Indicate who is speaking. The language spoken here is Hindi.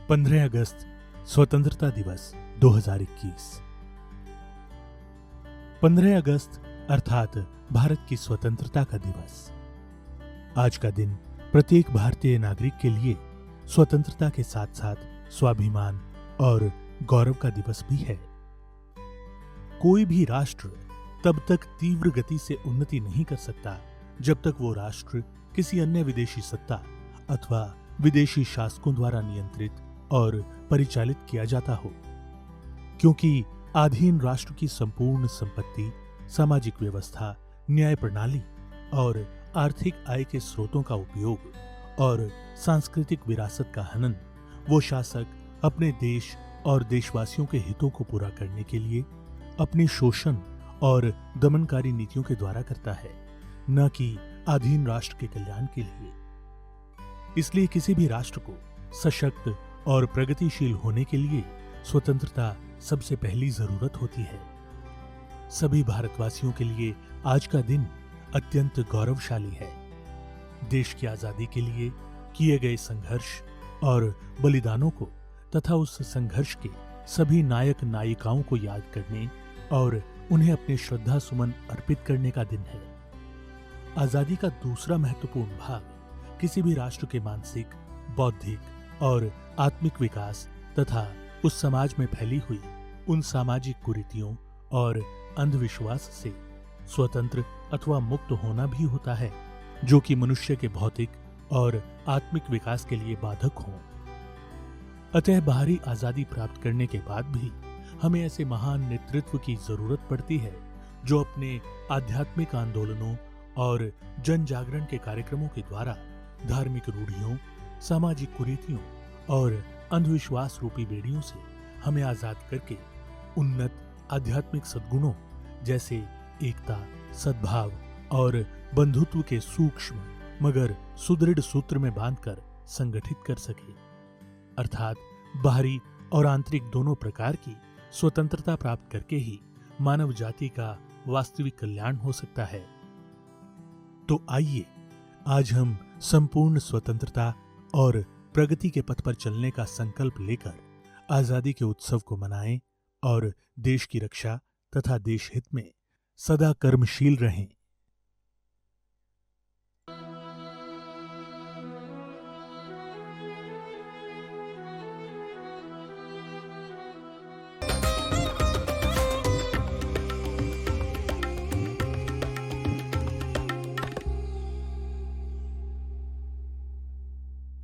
Speaker 1: 15 अगस्त स्वतंत्रता दिवस 2021। 15 अगस्त अर्थात भारत की स्वतंत्रता का दिवस। आज का दिन प्रत्येक भारतीय नागरिक के लिए स्वतंत्रता के साथ साथ स्वाभिमान और गौरव का दिवस भी है। कोई भी राष्ट्र तब तक तीव्र गति से उन्नति नहीं कर सकता जब तक वो राष्ट्र किसी अन्य विदेशी सत्ता अथवा विदेशी शासकों द्वारा नियंत्रित और परिचालित किया जाता हो, क्योंकि अधीन राष्ट्र की संपूर्ण संपत्ति, सामाजिक व्यवस्था, न्याय प्रणाली और आर्थिक आय के स्रोतों का उपयोग और सांस्कृतिक विरासत का हनन वो शासक अपने देश और देशवासियों के हितों को पूरा करने के लिए अपनी शोषण और दमनकारी नीतियों के द्वारा करता है, न कि अधीन राष्ट्र के कल्याण के लिए। इसलिए किसी भी राष्ट्र को सशक्त और प्रगतिशील होने के लिए स्वतंत्रता सबसे पहली जरूरत होती है। सभी भारतवासियों के लिए आज का दिन अत्यंत गौरवशाली है। देश की आजादी के लिए किए गए संघर्ष और बलिदानों को तथा उस संघर्ष के सभी नायक नायिकाओं को याद करने और उन्हें अपने श्रद्धा सुमन अर्पित करने का दिन है। आजादी का दूसरा महत्वपूर्ण भाग किसी भी राष्ट्र के मानसिक, बौद्धिक और आत्मिक विकास तथा उस समाज में फैली हुई उन सामाजिक कुरीतियों और अंधविश्वास से स्वतंत्र अथवा मुक्त होना भी होता है, जो कि मनुष्य के भौतिक और आत्मिक विकास के लिए बाधक हों। अतः बाहरी आजादी प्राप्त करने के बाद भी हमें ऐसे महान नेतृत्व की जरूरत पड़ती है जो अपने आध्यात्मिक आंदोलनों और जन जागरण के कार्यक्रमों के द्वारा धार्मिक रूढ़ियों, सामाजिक कुरीतियों और अंधविश्वास रूपी बेड़ियों से हमें आजाद करके उन्नत आध्यात्मिक सद्गुणों जैसे एकता, सद्भाव और बंधुत्व के सूक्ष्म मगर सुदृढ़ सूत्र में बांधकर संगठित कर सके। अर्थात बाहरी और आंतरिक दोनों प्रकार की स्वतंत्रता प्राप्त करके ही मानव जाति का वास्तविक कल्याण हो सकता है। तो आइए आज हम संपूर्ण स्वतंत्रता और प्रगति के पथ पर चलने का संकल्प लेकर आजादी के उत्सव को मनाएं और देश की रक्षा तथा देश हित में सदा कर्मशील रहें।